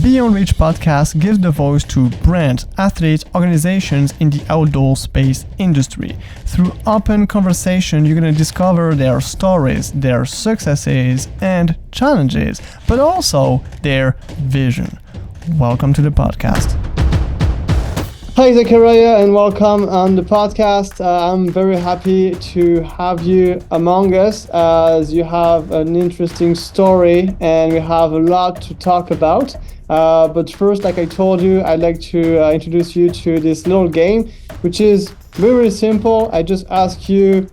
Beyond Reach podcast gives the voice to brands, athletes, organizations in the outdoor space industry. Through open conversation, you're going to discover their stories, their successes and challenges, but also their vision. Welcome to the podcast. Hi, Zechariah, and welcome on the podcast. I'm very happy to have you among us as you have an interesting story and we have a lot to talk about. But first, like I told you, I'd like to introduce you to this little game, which is very simple. I just ask you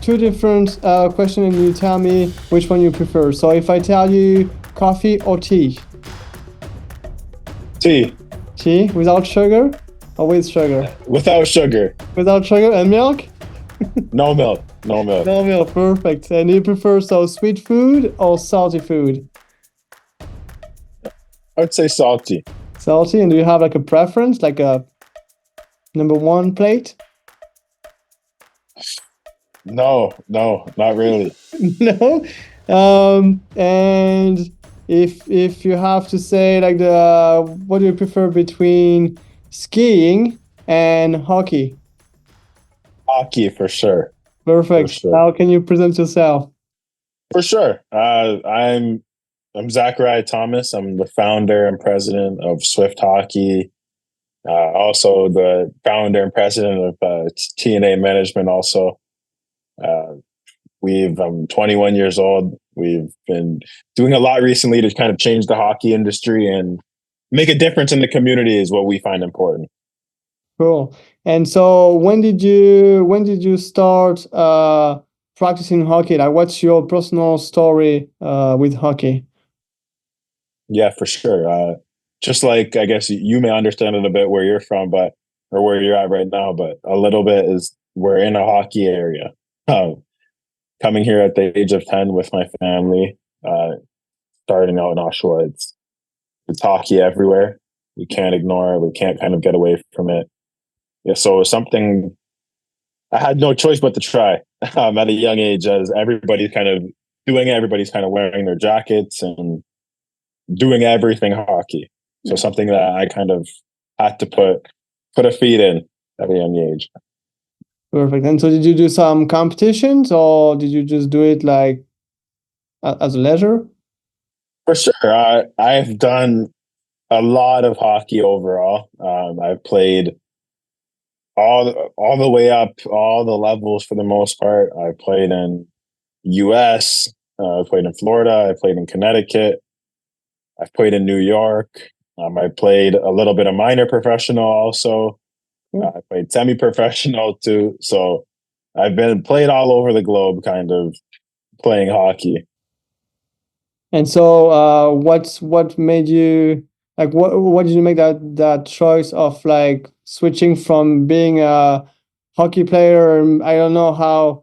two different questions and you tell me which one you prefer. So if I tell you coffee or tea? Tea. Tea without sugar or with sugar? Without sugar. Without sugar. And milk? No milk. No milk. No milk. Perfect. And you prefer sweet food or salty food? I would say salty. Salty. And do you have like a preference, like a number one plate? No, not really. No. And if you have to say like what do you prefer between skiing and hockey? Hockey for sure. Perfect. For sure. How can you present yourself? For sure. I'm Zechariah Thomas. I'm the founder and president of Swift Hockey. Also the founder and president of TNA Management. Also, I'm 21 years old. We've been doing a lot recently to kind of change the hockey industry and make a difference in the community is what we find important. Cool. And so when did you start practicing hockey? Like what's your personal story with hockey? Yeah, for sure. Just like, I guess you may understand it a bit where you're from, or where you're at right now, but a little bit is we're in a hockey area. Coming here at the age of 10 with my family, starting out in Oshawa, it's hockey everywhere. We can't ignore it. We can't kind of get away from it. Yeah, so it was something I had no choice but to try at a young age, as everybody's kind of doing it. Everybody's kind of wearing their jackets and doing everything hockey. So something that I kind of had to put a feet in at a young age. Perfect. And so did you do some competitions or did you just do it like as a leisure? For sure. I've done a lot of hockey overall. I've played all the way up, all the levels for the most part. I played in US, I played in Florida, I played in Connecticut, I've played in New York. I played a little bit of minor professional also. I played semi-professional too. So I've played all over the globe kind of playing hockey. And so what made you like what did you make that choice of like switching from being a hockey player, I don't know how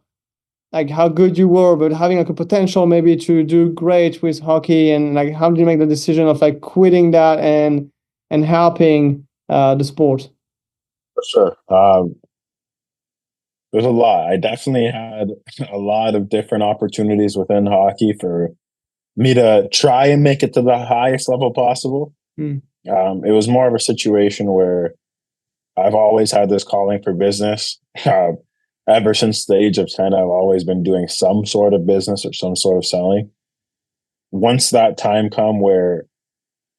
good you were, but having like a potential maybe to do great with hockey, and like how did you make the decision of like quitting that and helping the sport? For sure. There's a lot. I definitely had a lot of different opportunities within hockey for me to try and make it to the highest level possible. It was more of a situation where I've always had this calling for business. Ever since the age of 10, I've always been doing some sort of business or some sort of selling. Once that time come where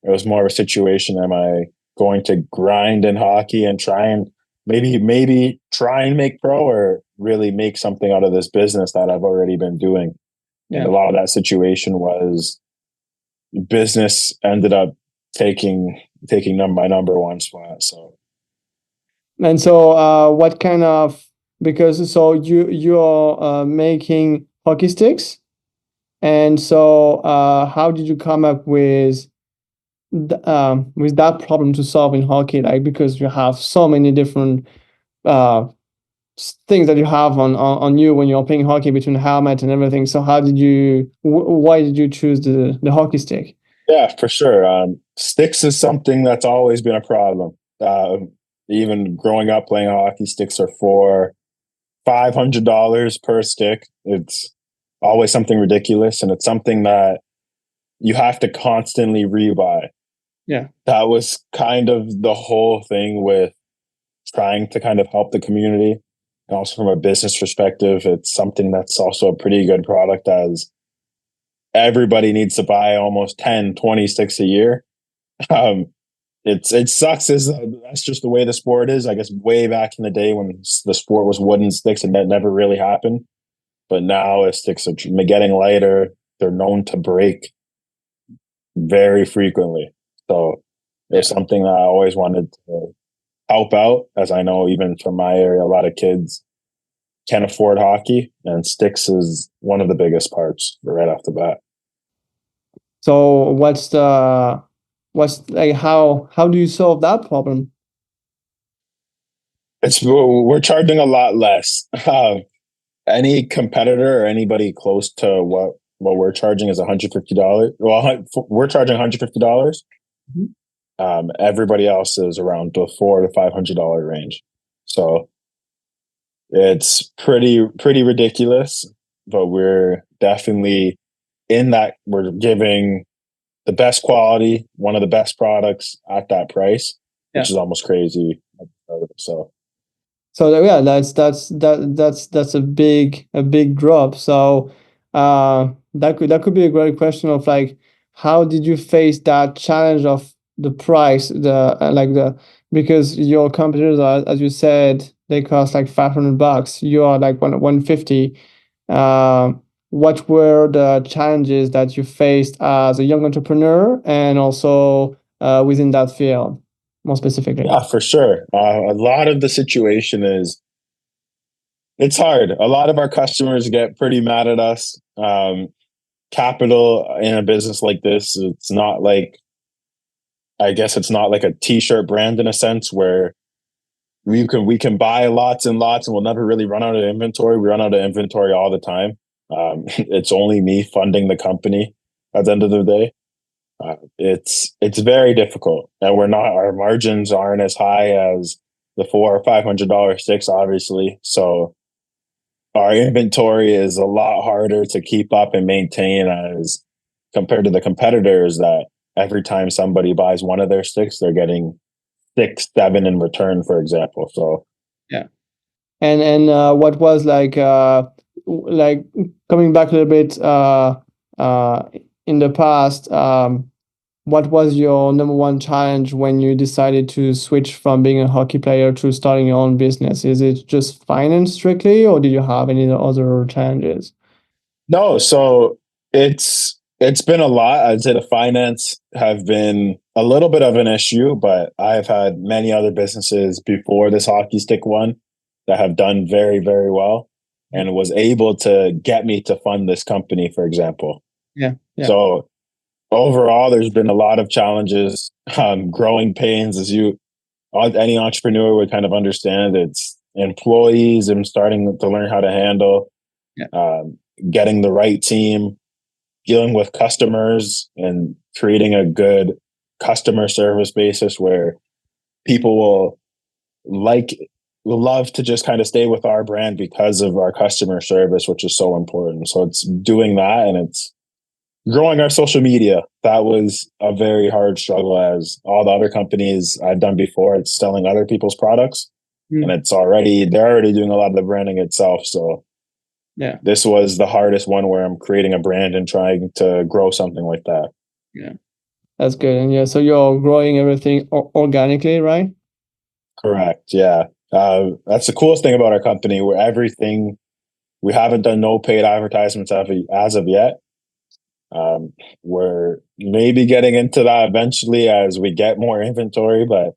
it was more of a situation, am I going to grind in hockey and try and maybe try and make pro, or really make something out of this business that I've already been doing? Yeah. And a lot of that situation was business ended up taking my number one spot. And so what kind of, because so you're making hockey sticks, and so how did you come up with that problem to solve in hockey? Like, because you have so many different things that you have on you when you're playing hockey, between the helmet and everything. So how did you why did you choose the hockey stick? Yeah, for sure. Sticks is something that's always been a problem. Even growing up playing hockey, sticks are $500 per stick. It's always something ridiculous, and it's something that you have to constantly rebuy. Yeah. That was kind of the whole thing with trying to kind of help the community. And also from a business perspective, it's something that's also a pretty good product as everybody needs to buy almost 10, 20 sticks a year. Um, it sucks as that's just the way the sport is. I guess way back in the day when the sport was wooden sticks and that never really happened. But now as sticks are getting lighter, they're known to break very frequently. So it's Yeah. something that I always wanted to help out, as I know even from my area, a lot of kids can't afford hockey, and sticks is one of the biggest parts right off the bat. So what's like how do you solve that problem? It's we're charging a lot less. Any competitor or anybody close to what we're charging is $150. Well, we're charging $150. Mhm. Everybody else is around the $400 to $500 range. So it's pretty ridiculous, but we're definitely in that we're giving the best quality, one of the best products at that price, Yeah. which is almost crazy. So So yeah, that's a big drop. So that could be a great question of like how did you face that challenge of the price, the like the because your competitors are, as you said, they cost like $500. You are like 150. Uh, what were the challenges that you faced as a young entrepreneur and also within that field, more specifically? yeah, for sure. A lot of the situation is it's hard. A lot of our customers get pretty mad at us. Capital in a business like this, it's not like I guess it's not like a t-shirt brand in a sense where we can buy lots and lots and we'll never really run out of inventory. We run out of inventory all the time. It's only me funding the company at the end of the day. It's very difficult, and we're not our margins aren't as high as the $400 or $500 sticks, obviously. So our inventory is a lot harder to keep up and maintain as compared to the competitors that every time somebody buys one of their sticks, they're getting 6, 7 in return, for example. So Yeah. And what was like coming back a little bit uh, in the past, what was your number one challenge when you decided to switch from being a hockey player to starting your own business? Is it just finance strictly, or did you have any other challenges? no, so it's been a lot. I'd say the finance have been a little bit of an issue, but I've had many other businesses before this hockey stick one that have done very, very well and was able to get me to fund this company, for example. Yeah, yeah, So overall, there's been a lot of challenges, growing pains, as any entrepreneur would kind of understand. It's employees and starting to learn how to handle, yeah, um, getting the right team, dealing with customers, and creating a good customer service basis where people like will love to just kind of stay with our brand because of our customer service, which is so important. So it's doing that, and it's growing our social media. That was a very hard struggle, as all the other companies I've done before, it's selling other people's products, and mm, they're already doing a lot of the branding itself. So yeah, this was the hardest one where I'm creating a brand and trying to grow something like that. yeah. That's good. And yeah, so you're growing everything organically, right? Correct. Yeah. That's the coolest thing about our company. Where everything we haven't done no paid advertisements as of yet. Um, we're maybe getting into that eventually as we get more inventory, but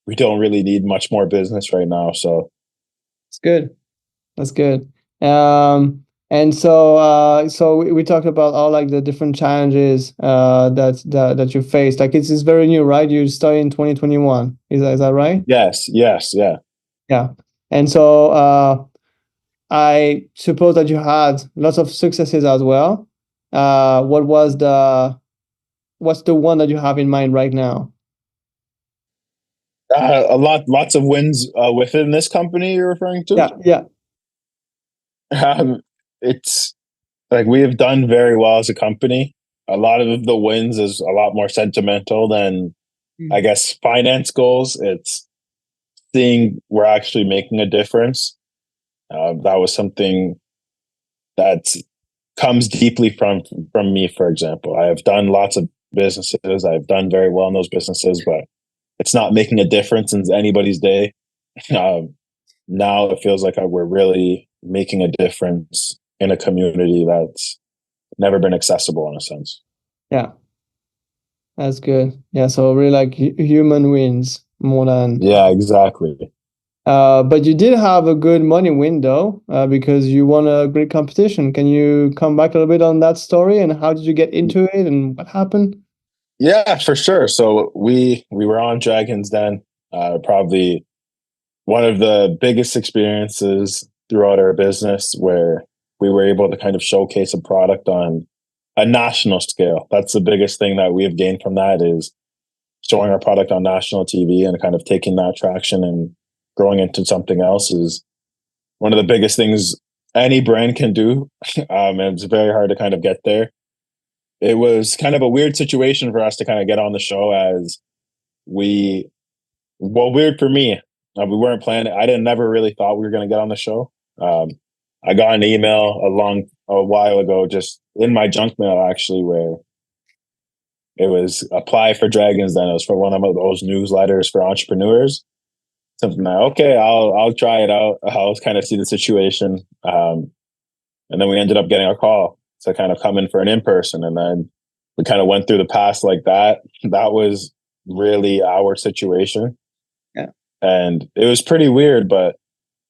we don't really need much more business right now. So It's good. That's good. And so we talked about all like the different challenges that you faced. Like it's very new, right? You started in 2021. Is that right? yes, yes, yeah. Yeah. And so I suppose that you had lots of successes as well. What's the one that you have in mind right now? Lots of wins within this company you're referring to. Yeah, yeah, Um, it's like we have done very well as a company. A lot of the wins is a lot more sentimental than I guess, finance goals. It's seeing we're actually making a difference. That was something that comes deeply from me. For example, I have done lots of businesses. I've done very well in those businesses, but it's not making a difference in anybody's day. Um, Now it feels like we're really making a difference in a community that's never been accessible in a sense. Yeah, that's good. Yeah, so really like human wins more than. Yeah, exactly. But you did have a good money window because you won a great competition. Can you come back a little bit on that story and how did you get into it and what happened? Yeah, for sure. So we were on Dragons Den, probably one of the biggest experiences throughout our business where we were able to kind of showcase a product on a national scale. That's the biggest thing that we have gained from that is showing our product on national TV and kind of taking that traction and growing into something else is one of the biggest things any brand can do. And it's very hard to kind of get there. It was kind of a weird situation for us to kind of get on the show as we, well, weird for me. We weren't planning. I didn't never really thought we were going to get on the show. Um, I got an email a while ago, just in my junk mail actually, where it was apply for Dragons. Then it was for one of those newsletters for entrepreneurs. Something like, okay, I'll try it out. I'll kind of see the situation. And then we ended up getting a call to kind of come in for an in person, and then we kind of went through the past like that. That was really our situation. Yeah. And it was pretty weird, but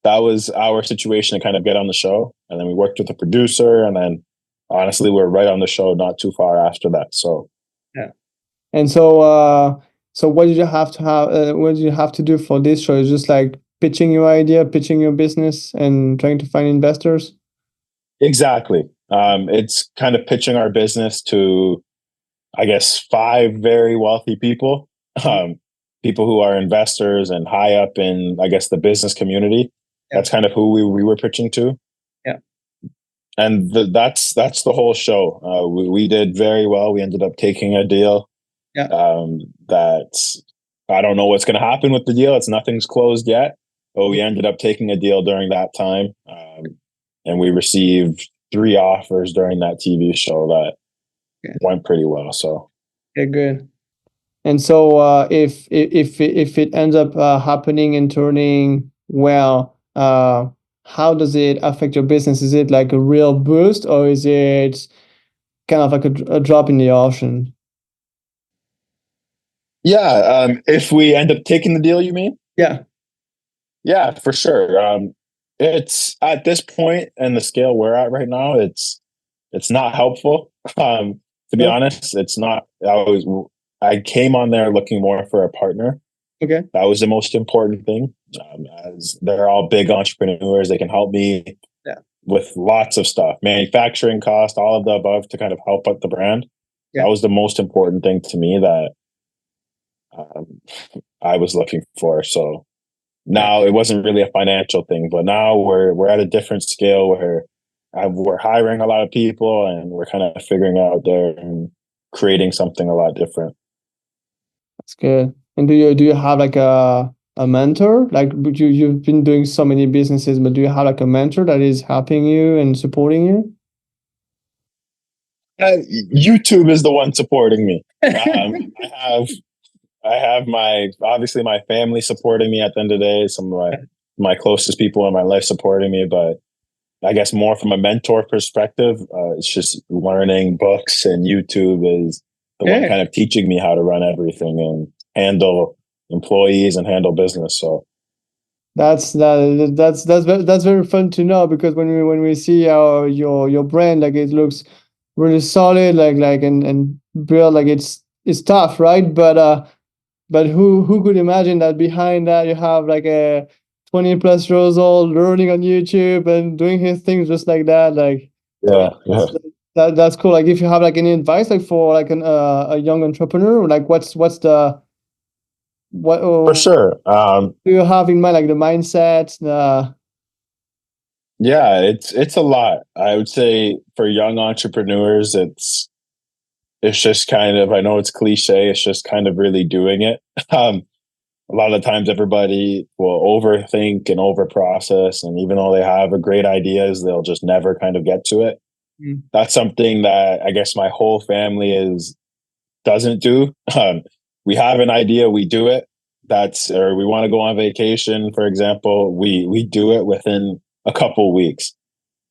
that was our situation to kind of get on the show. And then we worked with the producer, and then honestly, we're right on the show not too far after that. So Yeah. And so what did you have to have? What did you have to do for this show? Is just like pitching your idea, pitching your business, and trying to find investors. exactly, it's kind of pitching our business to, I guess, five very wealthy people, um, people who are investors and high up in, I guess, the business community. Yeah. That's kind of who we were pitching to. Yeah. And that's the whole show. We did very well. We ended up taking a deal. Yeah. That I don't know what's going to happen with the deal. Nothing's closed yet, but we ended up taking a deal during that time, and we received 3 offers during that TV show that went pretty well. So Okay, good. And so if it ends up happening and turning well, how does it affect your business? Is it like a real boost or is it kind of like a drop in the ocean? yeah, if we end up taking the deal, you mean? Yeah. Yeah, for sure. It's at this point and the scale we're at right now, it's not helpful. To be Yeah. honest, it's not. I came on there looking more for a partner. Okay. That was the most important thing. As they're all big entrepreneurs, they can help me Yeah. with lots of stuff, manufacturing cost, all of the above to kind of help out the brand. Yeah. That was the most important thing to me that um, I was looking for. So now it wasn't really a financial thing, but now we're at a different scale where we're hiring a lot of people and we're kind of figuring out there and creating something a lot different. That's good. And do you have like a mentor? Like you've been doing so many businesses, but do you have like a mentor that is helping you and supporting you? YouTube is the one supporting me. I have my obviously my family supporting me at the end of the day. Some of my closest people in my life supporting me, but I guess more from a mentor perspective, it's just learning books, and YouTube is the one kind of teaching me how to run everything and handle employees and handle business. So That's very fun to know because when we see your brand, like it looks really solid, like and built, like it's tough, right? But who could imagine that behind that you have like a 20 plus years old learning on YouTube and doing his things just like that, like yeah, that's cool. Like if you have like any advice like for like a young entrepreneur, like what's the what for sure. do you have in mind, like the mindset? Yeah, it's a lot. I would say for young entrepreneurs, it's just kind of, I know it's cliche, it's just kind of really doing it. A lot of times everybody will overthink and overprocess, and even though they have a great ideas, they'll just never kind of get to it. Mm. That's something that I guess my whole family is doesn't do. We have an idea, we do it. That's, or we want to go on vacation, for example, we do it within a couple weeks.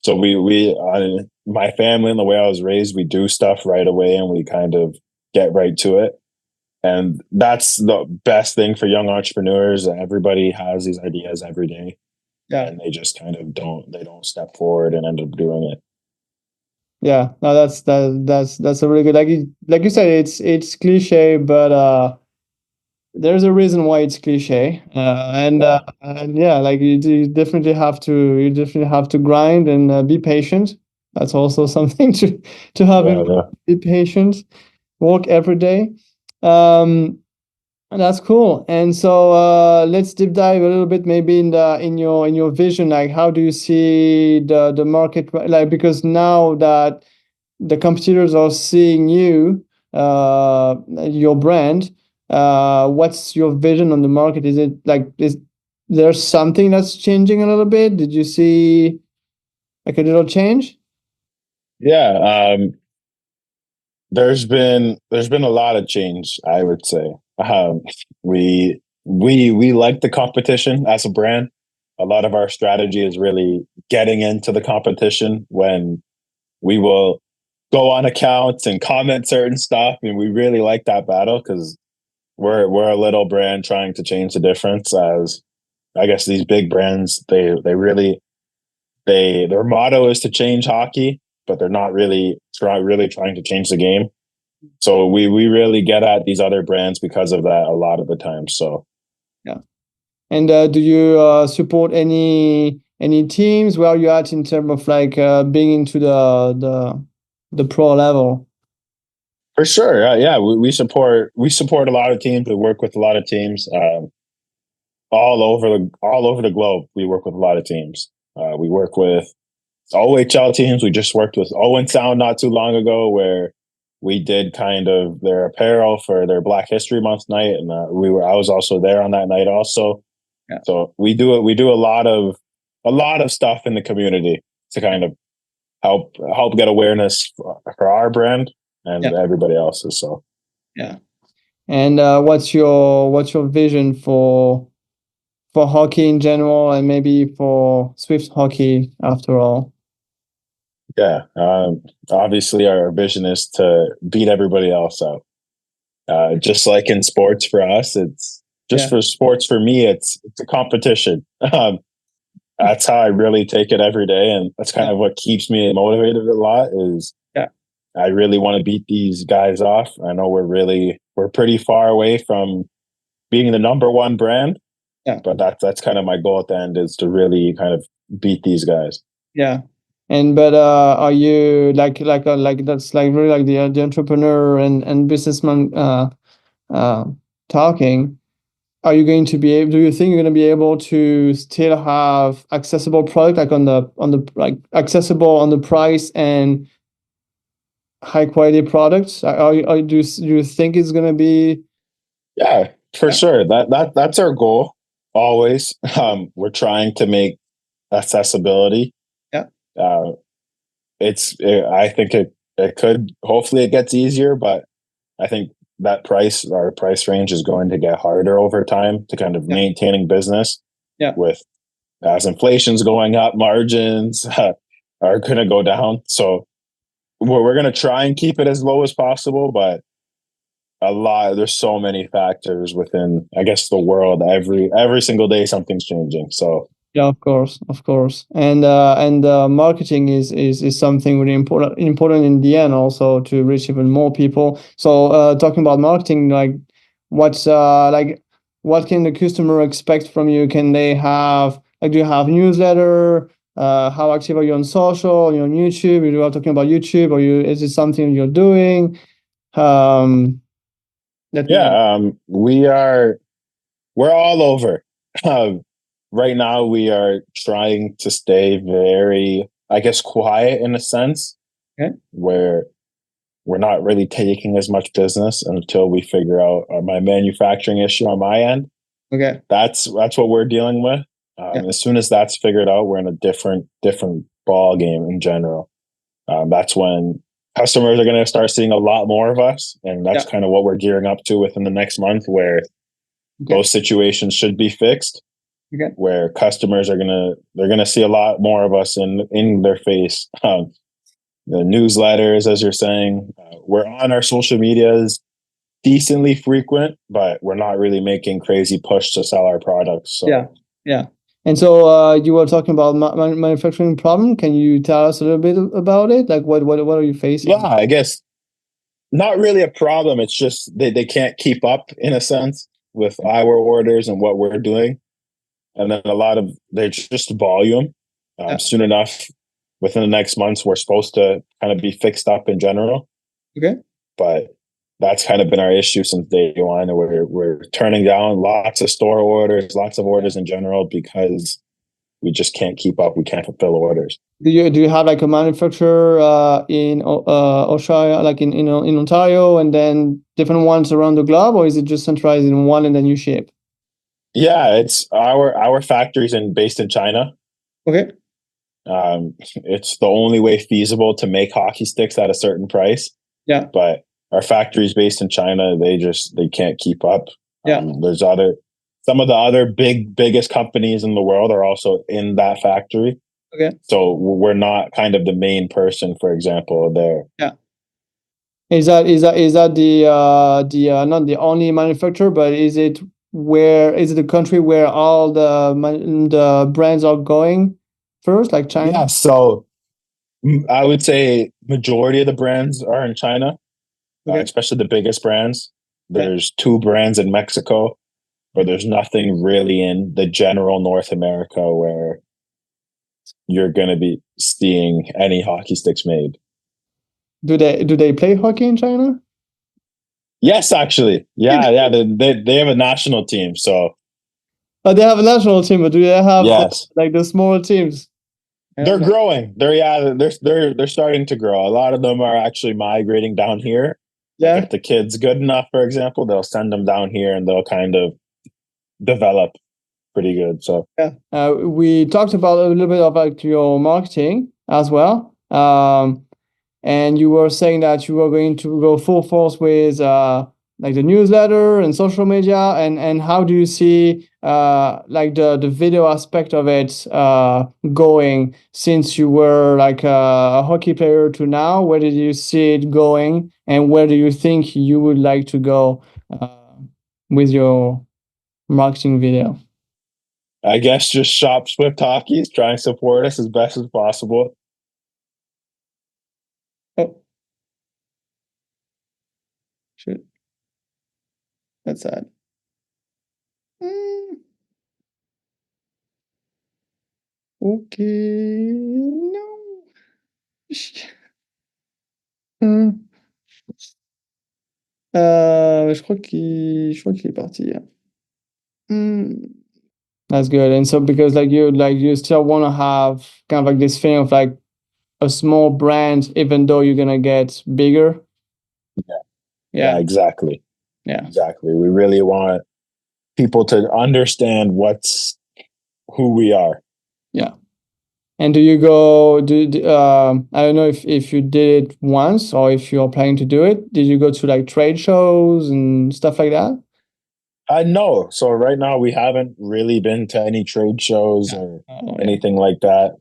So my family and the way I was raised, we do stuff right away and we kind of get right to it. And that's the best thing for young entrepreneurs. Everybody has these ideas every day, Yeah. and they just kind of don't step forward and end up doing it. Yeah, no, that's a really good, like you said, it's cliche, but there's a reason why it's cliche, and yeah, like you definitely have to grind and be patient. That's also something to have in Yeah, mind. Be patient, work every day. Um, and that's cool. And so let's deep dive a little bit, maybe in your vision. Like, how do you see the market? Like, because now that the competitors are seeing you, your brand, what's your vision on the market? Is it like, is there something that's changing a little bit? Did you see like a little change? yeah. There's been a lot of change, I would say. We like the competition as a brand. A lot of our strategy is really getting into the competition when we will go on accounts and comment certain stuff, and we really like that battle because we're a little brand trying to change the difference. As I guess these big brands, they really their motto is to change hockey, but they're not really trying to change the game. So we really get at these other brands because of that a lot of the time. So Yeah. And do you support any teams? Where are you at in terms of like being into the pro level? for sure, yeah, we support a lot of teams. We work with a lot of teams all over the globe. We work with a lot of teams. We work with OHL teams. We just worked with Owen Sound not too long ago, where we did kind of their apparel for their Black History Month night, and I was also there on that night also. Yeah. So we do a lot of stuff in the community to kind of help get awareness for our brand and Yeah. everybody else's. So Yeah. And what's your vision for hockey in general, and maybe for Swift hockey after all? yeah, obviously our vision is to beat everybody else out. Just like in sports for us, it's just Yeah. for sports for me. It's a competition. That's how I really take it every day, and that's kind of what keeps me motivated a lot. Is Yeah. I really want to beat these guys off. I know we're pretty far away from being the number one brand, Yeah. but that's kind of my goal at the end, is to really kind of beat these guys. Yeah. And but are you like that's like really like the entrepreneur and businessman uh talking? Are you going to be able? Do you think you're going to be able to still have accessible product, like on the like accessible on the price and high quality products? Do you think it's going to be? Yeah, for Yeah. sure. That's our goal always. We're trying to make accessibility. Yeah. Uh, I think it could. Hopefully, it gets easier, but I think that our price range is going to get harder over time to kind of Yeah. maintaining business. Yeah. With as inflation's going up, margins are going to go down. So we're going to try and keep it as low as possible, but there's so many factors within, I guess, the world. Every single day something's changing. So Yeah, of course, and marketing is something really important in the end, also to reach even more people. So, talking about marketing, like what can the customer expect from you? Can they have like, do you have newsletter? How active are you on social? Are you on YouTube? You are talking about YouTube, or is it something you're doing? Um, let me know. yeah, we're all over. Um, right now, we are trying to stay very, I guess, quiet in a sense, Okay. where we're not really taking as much business until we figure out my manufacturing issue on my end. Okay. That's what we're dealing with. As soon as that's figured out, we're in a different ball game in general. That's when customers are going to start seeing a lot more of us, and that's kind of what we're gearing up to within the next month, where those situations should be fixed. Where customers are gonna see a lot more of us in their face. The newsletters, as you're saying, we're on our social medias decently frequent, but we're not really making crazy push to sell our products. So yeah. And so you were talking about manufacturing problem. Can you tell us a little bit about it? Like what are you facing? Yeah, I guess not really a problem. It's just they can't keep up in a sense with our orders and what we're doing. And then they're just volume. Soon enough, within the next months, we're supposed to kind of be fixed up in general. Okay. But that's kind of been our issue since day one. We're turning down lots of store orders, lots of orders in general, because we just can't keep up. We can't fulfill orders. Do you have like a manufacturer in Australia, like in Ontario, and then different ones around the globe, or is it just centralized in one and then you ship? Yeah, it's our factory's based in China. Okay. It's the only way feasible to make hockey sticks at a certain price. Yeah. But our factory's based in China. They can't keep up. Yeah. Some of the other biggest companies in the world are also in that factory. Okay. So we're not kind of the main person, for example, there. Yeah. Is that the not the only manufacturer, but is it the country where all the brands are going first, like China? Yeah. So I would say majority of the brands are in China, especially the biggest brands. There's 2 brands in Mexico, but there's nothing really in the general North America where you're going to be seeing any hockey sticks made. Do they play hockey in China? Yes, actually. Yeah. They have a national team. So. Oh, they have a national team, but do they have like the smaller teams? They're growing. They're starting to grow. A lot of them are actually migrating down here. Yeah. Like if the kid's good enough, for example, they'll send them down here and they'll kind of develop pretty good. So we talked about a little bit about your marketing as well. And you were saying that you were going to go full force with like the newsletter and social media, and how do you see like the video aspect of it going since you were like a hockey player to now? Where did you see it going, and where do you think you would like to go with your marketing video? I guess just shop Swift Hockey, try and support us as best as possible. Oh, shit. That's sad. Okay, no. Je crois qu'il est parti. That's good. And so because you still want to have kind of like this feeling of like a small brand, even though you're gonna get bigger. Yeah, exactly. Yeah, exactly. We really want people to understand who we are. Yeah. And do you go? I don't know if you did it once or if you're planning to do it. Did you go to like trade shows and stuff like that? No. So right now we haven't really been to any trade shows or anything like that.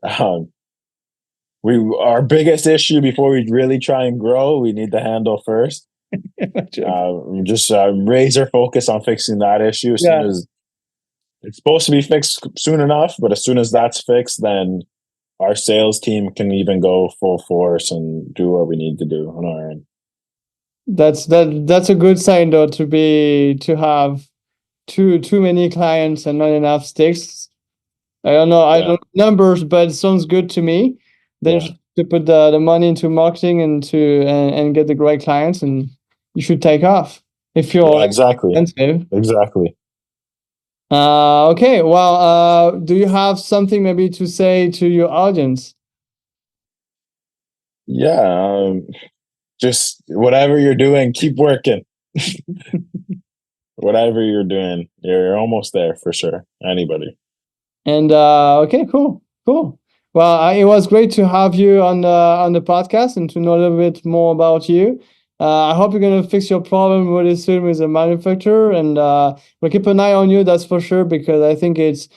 Our biggest issue before we really try and grow, we need to handle first. Just razor focus on fixing that issue as soon as it's supposed to be fixed soon enough. But as soon as that's fixed, then our sales team can even go full force and do what we need to do on our end. That's a good sign though, to have too many clients and not enough sticks. I don't know. I don't know numbers, but it sounds good to me. Then to put the money into marketing and and get the great clients, and you should take off if you're exactly. Okay. Well, do you have something maybe to say to your audience? Yeah. just whatever you're doing, keep working. Whatever you're doing, you're almost there for sure. Anybody. And okay, cool. Well, it was great to have you on the podcast and to know a little bit more about you. I hope you're gonna fix your problem really soon with the manufacturer, and we'll keep an eye on you. That's for sure, because I think it's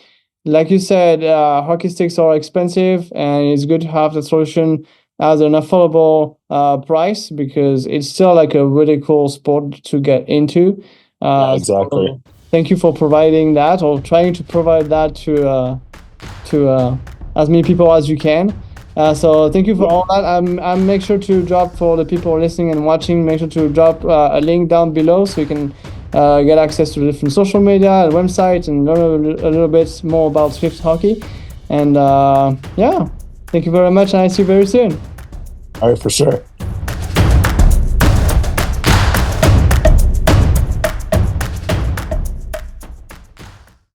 like you said, hockey sticks are expensive, and it's good to have the solution at an affordable price, because it's still like a really cool sport to get into. Yeah, exactly. So thank you for providing that, or trying to provide that to as many people as you can. So thank you for all that. I'm make sure to drop, for the people listening and watching, make sure to drop a link down below so you can get access to the different social media and websites and learn a little bit more about Swift hockey. And yeah, thank you very much, and I see you very soon. All right, for sure.